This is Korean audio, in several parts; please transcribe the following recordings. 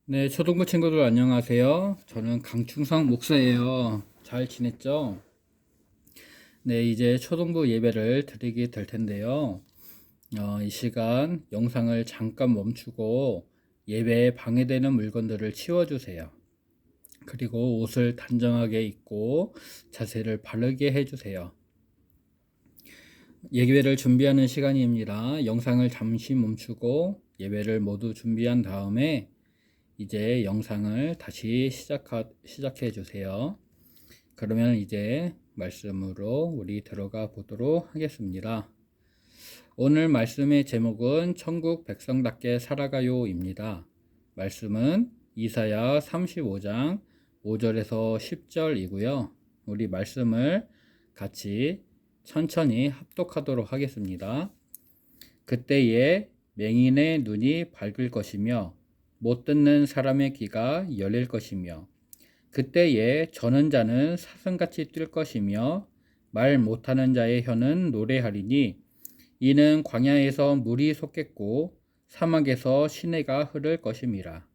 네, 초등부 친구들 안녕하세요. 저는 강충성 목사예요. 잘 지냈죠? 네, 이제 초등부 예배를 드리게 될 텐데요. 이 시간 영상을 잠깐 멈추고 예배에 방해되는 물건들을 치워주세요. 그리고 옷을 단정하게 입고 자세를 바르게 해주세요. 예배를 준비하는 시간입니다. 영상을 잠시 멈추고 예배를 모두 준비한 다음에 이제 영상을 다시 시작해 주세요. 그러면 이제 말씀으로 우리 들어가 보도록 하겠습니다. 오늘 말씀의 제목은 천국 백성답게 살아가요입니다. 말씀은 이사야 35장 5절에서 10절이고요. 우리 말씀을 같이 천천히 합독하도록 하겠습니다. 그때에 맹인의 눈이 밝을 것이며 못 듣는 사람의 귀가 열릴 것이며 그때에 저는 자는 사슴같이 뛸 것이며 말 못하는 자의 혀는 노래하리니 이는 광야에서 물이 솟겠고 사막에서 시내가 흐를 것임이라.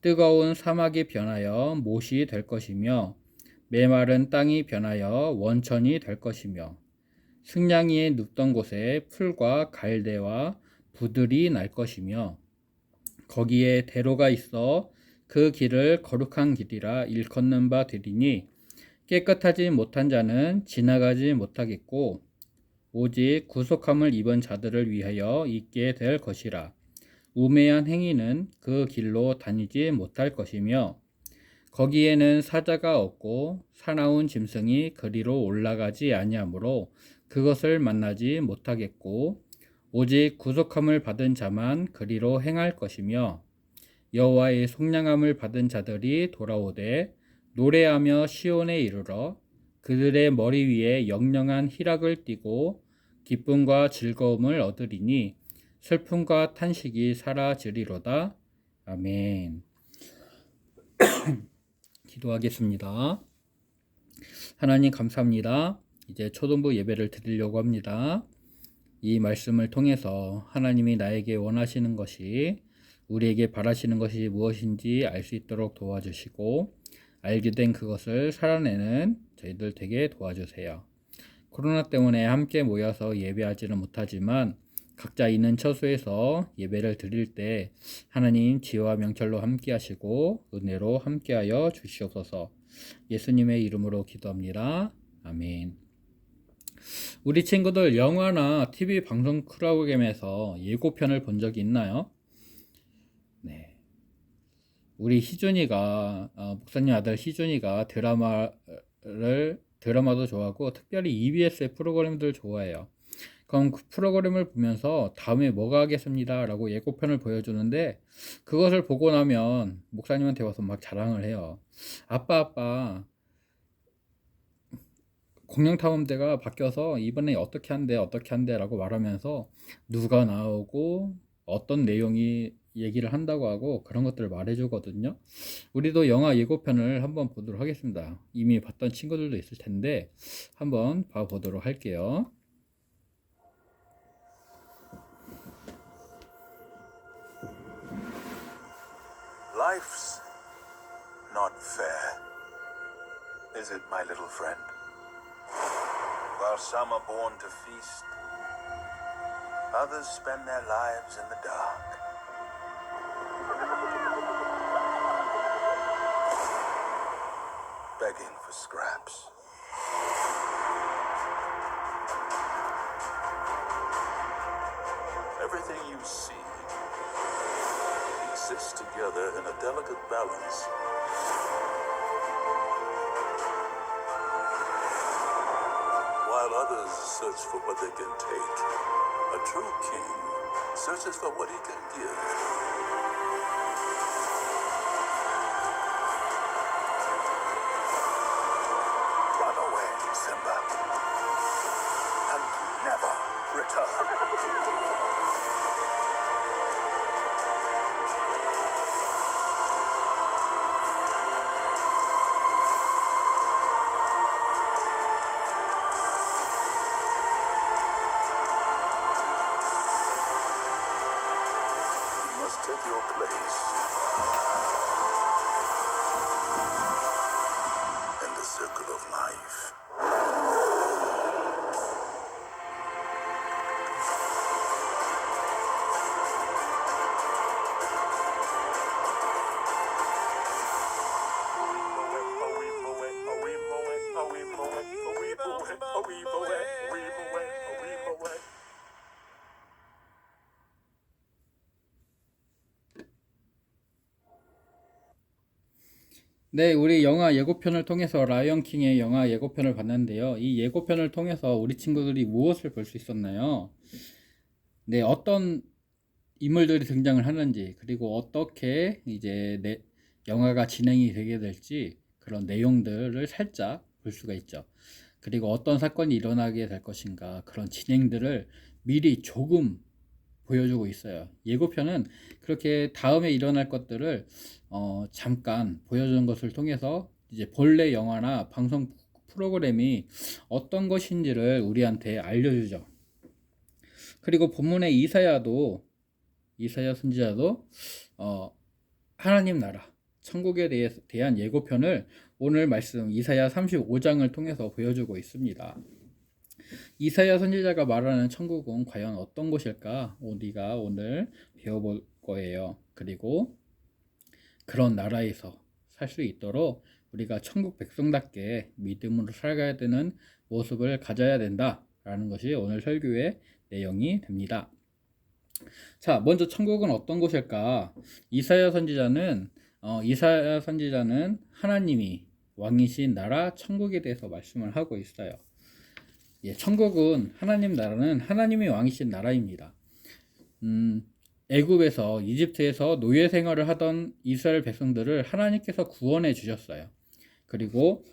뜨거운 사막이 변하여 못이 될 것이며 메마른 땅이 변하여 원천이 될 것이며 승냥이의 눕던 곳에 풀과 갈대와 부들이 날 것이며 거기에 대로가 있어 그 길을 거룩한 길이라 일컫는 바 되리니 깨끗하지 못한 자는 지나가지 못하겠고 오직 구속함을 입은 자들을 위하여 있게 될 것이라. 우매한 행위는 그 길로 다니지 못할 것이며 거기에는 사자가 없고 사나운 짐승이 그리로 올라가지 아니하므로 그것을 만나지 못하겠고 오직 구속함을 받은 자만 그리로 행할 것이며 여호와의 속량함을 받은 자들이 돌아오되 노래하며 시온에 이르러 그들의 머리 위에 영영한 희락을 띠고 기쁨과 즐거움을 얻으리니 슬픔과 탄식이 사라지리로다. 아멘. 기도하겠습니다. 하나님 감사합니다. 이제 초등부 예배를 드리려고 합니다. 이 말씀을 통해서 하나님이 나에게 원하시는 것이 우리에게 바라시는 것이 무엇인지 알 수 있도록 도와주시고 알게 된 그것을 살아내는 저희들 되게 도와주세요. 코로나 때문에 함께 모여서 예배하지는 못하지만 각자 있는 처소에서 예배를 드릴 때 하나님 지혜와 명철로 함께 하시고 은혜로 함께하여 주시옵소서. 예수님의 이름으로 기도합니다. 아멘. 우리 친구들 영화나 TV 방송 프로그램에서 예고편을 본 적이 있나요? 네. 우리 희준이가 목사님 아들 희준이가 드라마도 좋아하고 특별히 EBS의 프로그램들 좋아해요. 그럼 그 프로그램을 보면서 다음에 뭐가 하겠습니다 라고 예고편을 보여주는데 그것을 보고 나면 목사님한테 와서 막 자랑을 해요. 아빠 공룡탐험대가 바뀌어서 이번에 어떻게 한대 라고 말하면서 누가 나오고 어떤 내용이 얘기를 한다고 하고 그런 것들을 말해주거든요. 우리도 영화 예고편을 한번 보도록 하겠습니다. 이미 봤던 친구들도 있을 텐데 한번 봐보도록 할게요. Life's not fair, is it, my little friend? While some are born to feast, others spend their lives in the dark. Begging for scraps. Everything you see exists together in a delicate balance. While others search for what they can take, a true king searches for what he can give. Run away, Simba, and never return. Take your place. 네, 우리 영화 예고편을 통해서 라이언 킹의 영화 예고편을 봤는데요. 이 예고편을 통해서 우리 친구들이 무엇을 볼 수 있었나요? 네, 어떤 인물들이 등장을 하는지, 그리고 어떻게 이제 영화가 진행이 되게 될지 그런 내용들을 살짝 볼 수가 있죠. 그리고 어떤 사건이 일어나게 될 것인가 그런 진행들을 미리 조금 보여주고 있어요. 예고편은 그렇게 다음에 일어날 것들을 잠깐 보여주는 것을 통해서 이제 본래 영화나 방송 프로그램이 어떤 것인지를 우리한테 알려주죠. 그리고 본문의 이사야 선지자도 하나님 나라 천국에 대한 예고편을 오늘 말씀 이사야 35장을 통해서 보여주고 있습니다. 이사야 선지자가 말하는 천국은 과연 어떤 곳일까? 우리가 오늘 배워볼 거예요. 그리고 그런 나라에서 살 수 있도록 우리가 천국 백성답게 믿음으로 살아가야 되는 모습을 가져야 된다라는 것이 오늘 설교의 내용이 됩니다. 자, 먼저 천국은 어떤 곳일까? 이사야 선지자는 하나님이 왕이신 나라 천국에 대해서 말씀을 하고 있어요. 예, 천국은 나라는 하나님이 왕이신 나라입니다. 애굽에서 이집트에서 노예 생활을 하던 이스라엘 백성들을 하나님께서 구원해 주셨어요. 그리고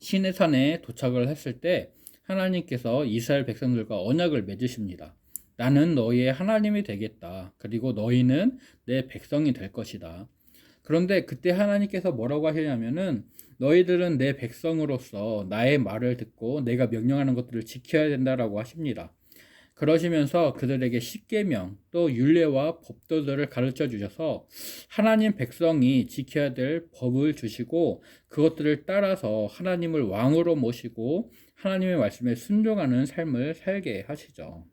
시내산에 도착을 했을 때 하나님께서 이스라엘 백성들과 언약을 맺으십니다. 나는 너희의 하나님이 되겠다. 그리고 너희는 내 백성이 될 것이다. 그런데 그때 하나님께서 뭐라고 하시냐면은 너희들은 내 백성으로서 나의 말을 듣고 내가 명령하는 것들을 지켜야 된다라고 하십니다. 그러시면서 그들에게 십계명 또 율례와 법도들을 가르쳐 주셔서 하나님 백성이 지켜야 될 법을 주시고 그것들을 따라서 하나님을 왕으로 모시고 하나님의 말씀에 순종하는 삶을 살게 하시죠.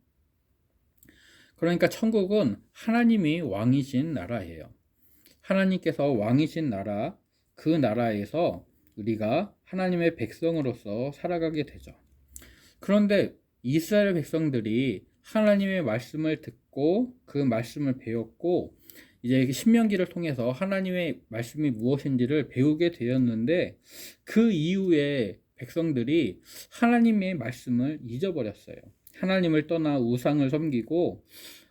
그러니까 천국은 하나님이 왕이신 나라예요. 하나님께서 왕이신 나라, 그 나라에서 우리가 하나님의 백성으로서 살아가게 되죠. 그런데 이스라엘 백성들이 하나님의 말씀을 듣고 그 말씀을 배웠고 이제 신명기를 통해서 하나님의 말씀이 무엇인지를 배우게 되었는데 그 이후에 백성들이 하나님의 말씀을 잊어버렸어요. 하나님을 떠나 우상을 섬기고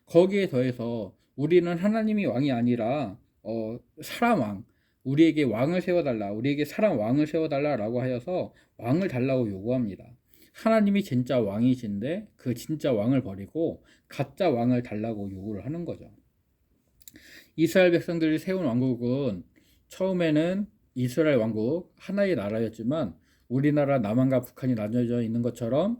거기에 더해서 우리는 하나님이 왕이 아니라 사람 왕, 우리에게 왕을 세워달라, 우리에게 사람 왕을 세워달라라고 하여서 왕을 달라고 요구합니다. 하나님이 진짜 왕이신데 그 진짜 왕을 버리고 가짜 왕을 달라고 요구를 하는 거죠. 이스라엘 백성들이 세운 왕국은 처음에는 이스라엘 왕국 하나의 나라였지만 우리나라 남한과 북한이 나눠져 있는 것처럼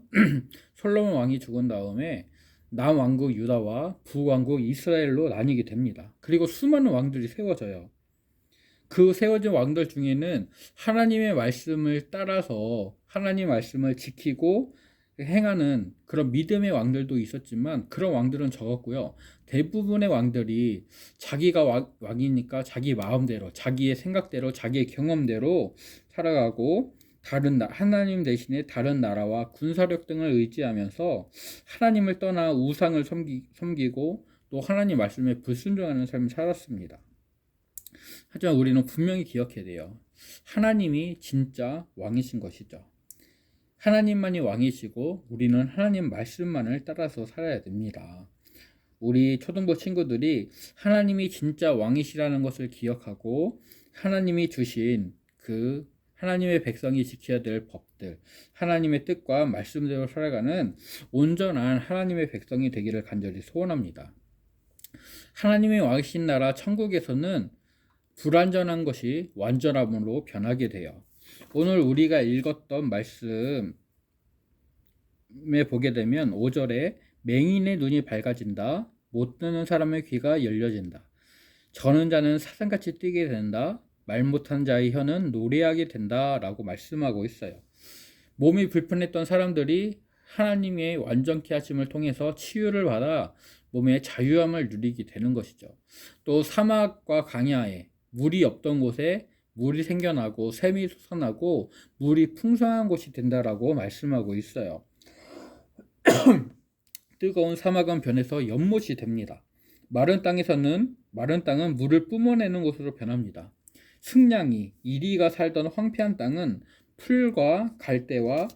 솔로몬 왕이 죽은 다음에 남왕국 유다와 북왕국 이스라엘로 나뉘게 됩니다. 그리고 수많은 왕들이 세워져요. 그 세워진 왕들 중에는 하나님의 말씀을 따라서 하나님의 말씀을 지키고 행하는 그런 믿음의 왕들도 있었지만 그런 왕들은 적었고요. 대부분의 왕들이 자기가 왕이니까 자기 마음대로, 자기의 생각대로, 자기의 경험대로 살아가고 하나님 대신에 다른 나라와 군사력 등을 의지하면서 하나님을 떠나 우상을 섬기고 또 하나님 말씀에 불순종하는 삶을 살았습니다. 하지만 우리는 분명히 기억해야 돼요. 하나님이 진짜 왕이신 것이죠. 하나님만이 왕이시고 우리는 하나님 말씀만을 따라서 살아야 됩니다. 우리 초등부 친구들이 하나님이 진짜 왕이시라는 것을 기억하고 하나님이 주신 그 하나님의 백성이 지켜야 될 법들, 하나님의 뜻과 말씀대로 살아가는 온전한 하나님의 백성이 되기를 간절히 소원합니다. 하나님의 왕이신 나라 천국에서는 불완전한 것이 완전함으로 변하게 돼요. 오늘 우리가 읽었던 말씀에 보게 되면 5절에 맹인의 눈이 밝아진다. 못 듣는 사람의 귀가 열려진다. 저는 자는 사슴같이 뛰게 된다. 말 못하는 자의 혀는 노래하게 된다 라고 말씀하고 있어요. 몸이 불편했던 사람들이 하나님의 완전케 하심을 통해서 치유를 받아 몸의 자유함을 누리게 되는 것이죠. 또 사막과 광야에 물이 없던 곳에 물이 생겨나고 샘이 솟아나고 물이 풍성한 곳이 된다라고 말씀하고 있어요. 뜨거운 사막은 변해서 연못이 됩니다. 마른 땅은 물을 뿜어내는 곳으로 변합니다. 승냥이, 이리가 살던 황폐한 땅은 풀과 갈대와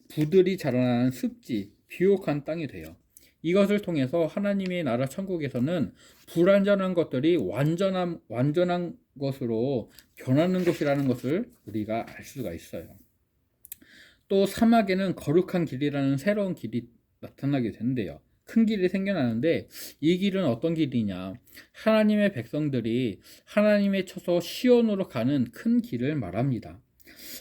부들이 자라나는 습지, 비옥한 땅이 돼요. 이것을 통해서 하나님의 나라 천국에서는 불완전한 것들이 완전한 것으로 변하는 것이라는 것을 우리가 알 수가 있어요. 또 사막에는 거룩한 길이라는 새로운 길이 나타나게 된대요. 큰 길이 생겨나는데 이 길은 어떤 길이냐? 하나님의 백성들이 하나님의 처소 시온으로 가는 큰 길을 말합니다.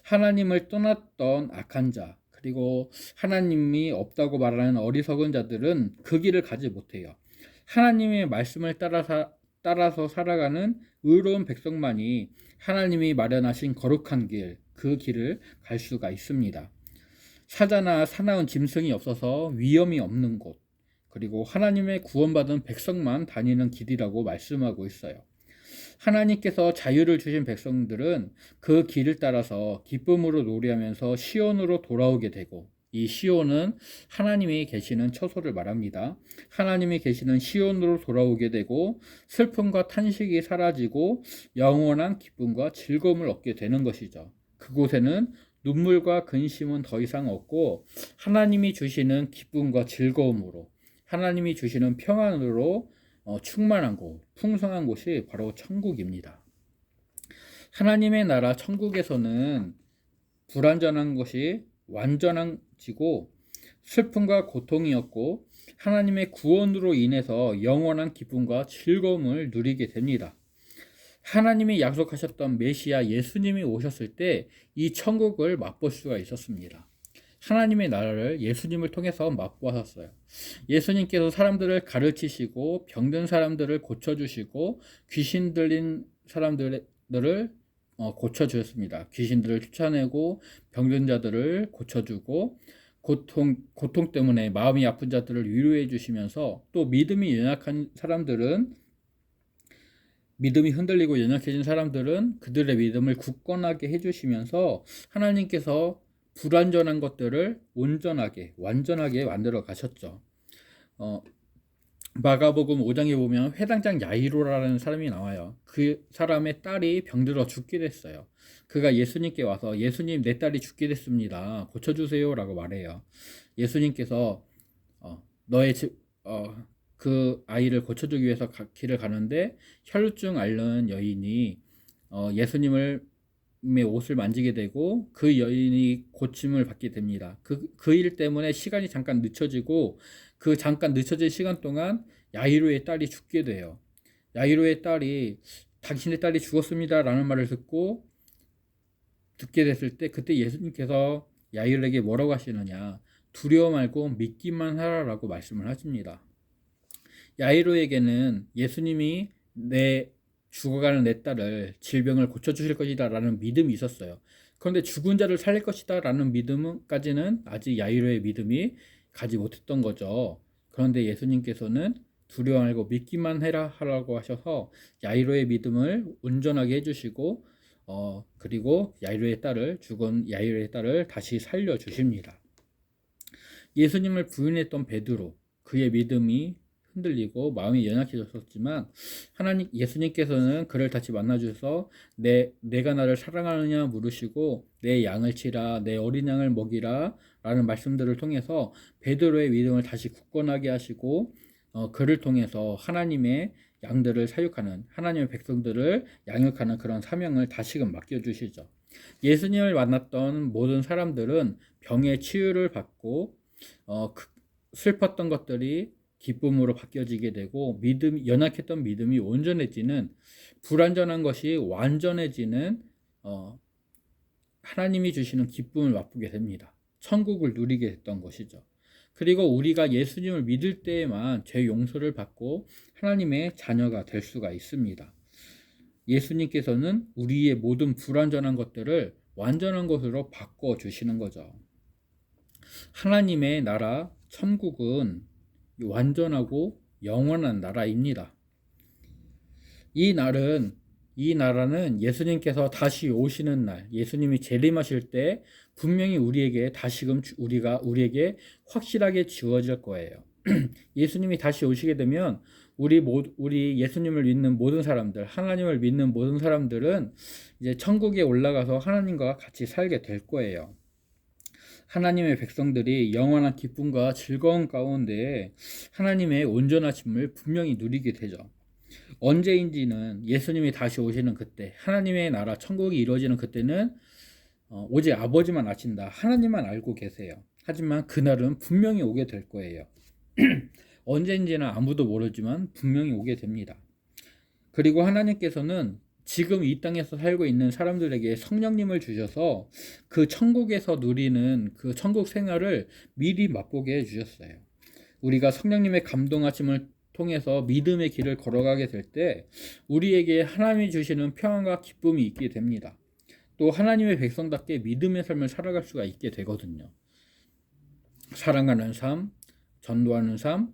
하나님을 떠났던 악한 자, 그리고 하나님이 없다고 말하는 어리석은 자들은 그 길을 가지 못해요. 하나님의 말씀을 따라서 살아가는 의로운 백성만이 하나님이 마련하신 거룩한 길, 그 길을 갈 수가 있습니다. 사자나 사나운 짐승이 없어서 위험이 없는 곳, 그리고 하나님의 구원받은 백성만 다니는 길이라고 말씀하고 있어요. 하나님께서 자유를 주신 백성들은 그 길을 따라서 기쁨으로 노래하면서 시온으로 돌아오게 되고, 이 시온은 하나님이 계시는 처소를 말합니다. 하나님이 계시는 시온으로 돌아오게 되고 슬픔과 탄식이 사라지고 영원한 기쁨과 즐거움을 얻게 되는 것이죠. 그곳에는 눈물과 근심은 더 이상 없고 하나님이 주시는 기쁨과 즐거움으로, 하나님이 주시는 평안으로 충만한 곳, 풍성한 곳이 바로 천국입니다. 하나님의 나라 천국에서는 불완전한 것이 완전해지고 슬픔과 고통이었고 하나님의 구원으로 인해서 영원한 기쁨과 즐거움을 누리게 됩니다. 하나님이 약속하셨던 메시아 예수님이 오셨을 때 이 천국을 맛볼 수가 있었습니다. 하나님의 나라를 예수님을 통해서 맛보았어요. 예수님께서 사람들을 가르치시고 병든 사람들을 고쳐주시고 귀신 들린 사람들을 고쳐주셨습니다. 귀신들을 쫓아내고 병든 자들을 고쳐주고 고통 때문에 마음이 아픈 자들을 위로해 주시면서 또 믿음이 연약한 사람들은, 믿음이 흔들리고 연약해진 사람들은 그들의 믿음을 굳건하게 해주시면서 하나님께서 불완전한 것들을 온전하게, 완전하게 만들어 가셨죠. 마가복음 5장에 보면 회당장 야이로라는 사람이 나와요. 그 사람의 딸이 병들어 죽게 됐어요. 그가 예수님께 와서 예수님, 내 딸이 죽게 됐습니다. 고쳐주세요 라고 말해요. 예수님께서 그 아이를 고쳐주기 위해서 길을 가는데 혈루증 앓는 여인이 예수님의 옷을 만지게 되고 그 여인이 고침을 받게 됩니다. 그 일 때문에 시간이 잠깐 늦춰지고 그 잠깐 늦춰진 시간 동안 야이로의 딸이 죽게 돼요. 야이로의 딸이 당신의 딸이 죽었습니다 라는 말을 듣게 됐을 때 그때 예수님께서 야이로에게 뭐라고 하시느냐, 두려워 말고 믿기만 하라라고 말씀을 하십니다. 야이로에게는 예수님이 죽어가는 내 딸을 질병을 고쳐주실 것이다 라는 믿음이 있었어요. 그런데 죽은 자를 살릴 것이다 라는 믿음까지는 아직 야이로의 믿음이 가지 못했던 거죠. 그런데 예수님께서는 두려워 말고 믿기만 해라 하라고 하셔서 야이로의 믿음을 온전하게 해주시고 그리고 죽은 야이로의 딸을 다시 살려주십니다. 예수님을 부인했던 베드로, 그의 믿음이 흔들리고 마음이 연약해졌었지만 예수님께서는 그를 다시 만나주셔서 내가 나를 사랑하느냐 물으시고 내 양을 치라, 내 어린 양을 먹이라 라는 말씀들을 통해서 베드로의 믿음을 다시 굳건하게 하시고 그를 통해서 하나님의 양들을 사육하는, 하나님의 백성들을 양육하는 그런 사명을 다시금 맡겨주시죠. 예수님을 만났던 모든 사람들은 병의 치유를 받고 슬펐던 것들이 기쁨으로 바뀌어지게 되고 연약했던 믿음이 온전해지는, 불완전한 것이 완전해지는 하나님이 주시는 기쁨을 맛보게 됩니다. 천국을 누리게 됐던 것이죠. 그리고 우리가 예수님을 믿을 때에만 죄 용서를 받고 하나님의 자녀가 될 수가 있습니다. 예수님께서는 우리의 모든 불완전한 것들을 완전한 것으로 바꿔주시는 거죠. 하나님의 나라 천국은 완전하고 영원한 나라입니다. 이 나라는 예수님께서 다시 오시는 날, 예수님이 재림하실 때 분명히 우리에게 확실하게 주어질 거예요. 예수님이 다시 오시게 되면 우리 예수님을 믿는 모든 사람들, 하나님을 믿는 모든 사람들은 이제 천국에 올라가서 하나님과 같이 살게 될 거예요. 하나님의 백성들이 영원한 기쁨과 즐거움 가운데 하나님의 온전하심을 분명히 누리게 되죠. 언제인지는 예수님이 다시 오시는 그때, 하나님의 나라 천국이 이루어지는 그때는 오직 아버지만 아신다, 하나님만 알고 계세요. 하지만 그날은 분명히 오게 될 거예요. 언제인지는 아무도 모르지만 분명히 오게 됩니다. 그리고 하나님께서는 지금 이 땅에서 살고 있는 사람들에게 성령님을 주셔서 그 천국에서 누리는 그 천국 생활을 미리 맛보게 해주셨어요. 우리가 성령님의 감동하심을 통해서 믿음의 길을 걸어가게 될 때 우리에게 하나님이 주시는 평안과 기쁨이 있게 됩니다. 또 하나님의 백성답게 믿음의 삶을 살아갈 수가 있게 되거든요. 사랑하는 삶, 전도하는 삶,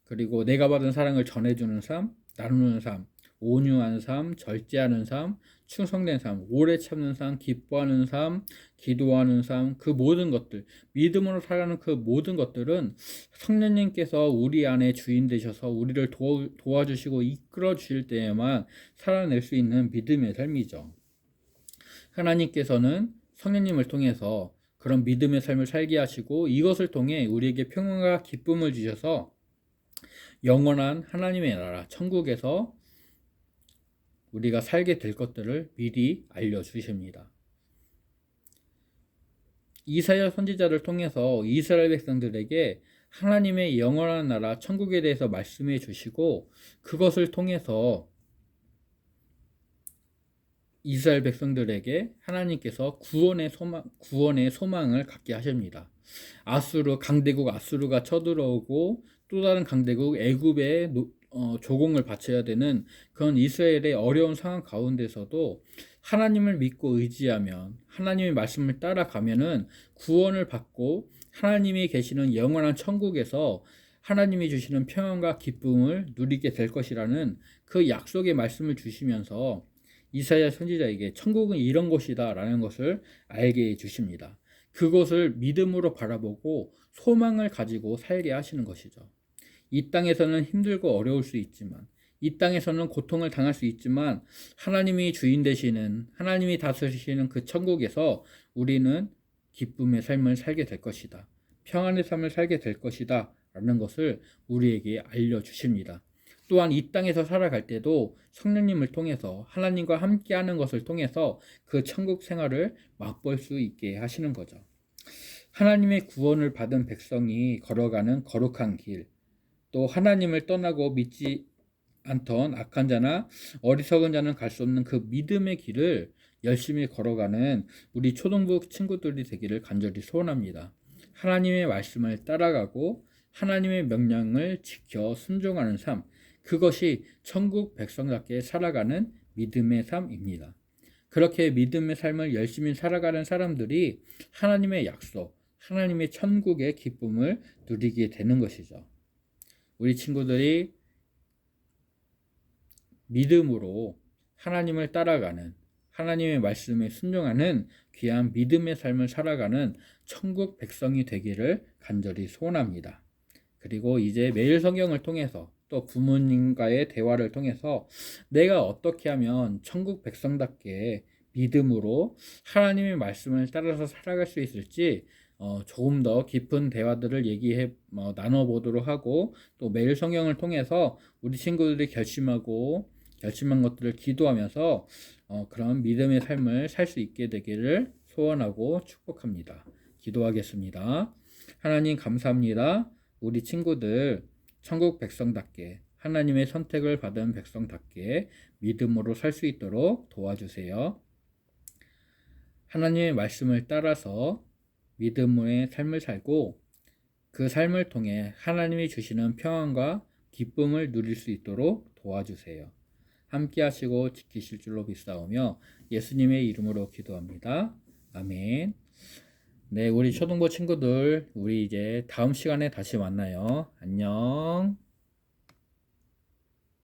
그리고 내가 받은 사랑을 전해주는 삶, 나누는 삶, 온유한 삶, 절제하는 삶, 충성된 삶, 오래 참는 삶, 기뻐하는 삶, 기도하는 삶, 그 모든 것들, 믿음으로 살아가는 그 모든 것들은 성령님께서 우리 안에 주인 되셔서 우리를 도와주시고 이끌어 주실 때에만 살아낼 수 있는 믿음의 삶이죠. 하나님께서는 성령님을 통해서 그런 믿음의 삶을 살게 하시고 이것을 통해 우리에게 평안과 기쁨을 주셔서 영원한 하나님의 나라 천국에서 우리가 살게 될 것들을 미리 알려주십니다. 이사야 선지자를 통해서 이스라엘 백성들에게 하나님의 영원한 나라 천국에 대해서 말씀해 주시고 그것을 통해서 이스라엘 백성들에게 하나님께서 구원의 소망을 갖게 하십니다. 강대국 아수르가 쳐들어오고 또 다른 강대국 애굽에 조공을 바쳐야 되는 그런 이스라엘의 어려운 상황 가운데서도 하나님을 믿고 의지하면 하나님의 말씀을 따라가면은 구원을 받고 하나님이 계시는 영원한 천국에서 하나님이 주시는 평안과 기쁨을 누리게 될 것이라는 그 약속의 말씀을 주시면서 이사야 선지자에게 천국은 이런 곳이다 라는 것을 알게 해주십니다. 그것을 믿음으로 바라보고 소망을 가지고 살게 하시는 것이죠. 이 땅에서는 힘들고 어려울 수 있지만, 이 땅에서는 고통을 당할 수 있지만 하나님이 주인 되시는, 하나님이 다스리시는 그 천국에서 우리는 기쁨의 삶을 살게 될 것이다, 평안의 삶을 살게 될 것이다 라는 것을 우리에게 알려주십니다. 또한 이 땅에서 살아갈 때도 성령님을 통해서 하나님과 함께하는 것을 통해서 그 천국 생활을 맛볼 수 있게 하시는 거죠. 하나님의 구원을 받은 백성이 걸어가는 거룩한 길, 또 하나님을 떠나고 믿지 않던 악한 자나 어리석은 자는 갈 수 없는 그 믿음의 길을 열심히 걸어가는 우리 초등부 친구들이 되기를 간절히 소원합니다. 하나님의 말씀을 따라가고 하나님의 명령을 지켜 순종하는 삶, 그것이 천국 백성답게 살아가는 믿음의 삶입니다. 그렇게 믿음의 삶을 열심히 살아가는 사람들이 하나님의 약속, 하나님의 천국의 기쁨을 누리게 되는 것이죠. 우리 친구들이 믿음으로 하나님을 따라가는, 하나님의 말씀에 순종하는 귀한 믿음의 삶을 살아가는 천국 백성이 되기를 간절히 소원합니다. 그리고 이제 매일 성경을 통해서 또 부모님과의 대화를 통해서 내가 어떻게 하면 천국 백성답게 믿음으로 하나님의 말씀을 따라서 살아갈 수 있을지 조금 더 깊은 대화들을 나눠보도록 하고, 또 매일 성경을 통해서 우리 친구들이 결심한 것들을 기도하면서 그런 믿음의 삶을 살 수 있게 되기를 소원하고 축복합니다. 기도하겠습니다. 하나님 감사합니다. 우리 친구들 천국 백성답게, 하나님의 선택을 받은 백성답게 믿음으로 살 수 있도록 도와주세요. 하나님의 말씀을 따라서 믿음의 삶을 살고 그 삶을 통해 하나님이 주시는 평안과 기쁨을 누릴 수 있도록 도와주세요. 함께 하시고 지키실 줄로 믿사오며 예수님의 이름으로 기도합니다. 아멘. 네, 우리 초등부 친구들, 우리 이제 다음 시간에 다시 만나요. 안녕.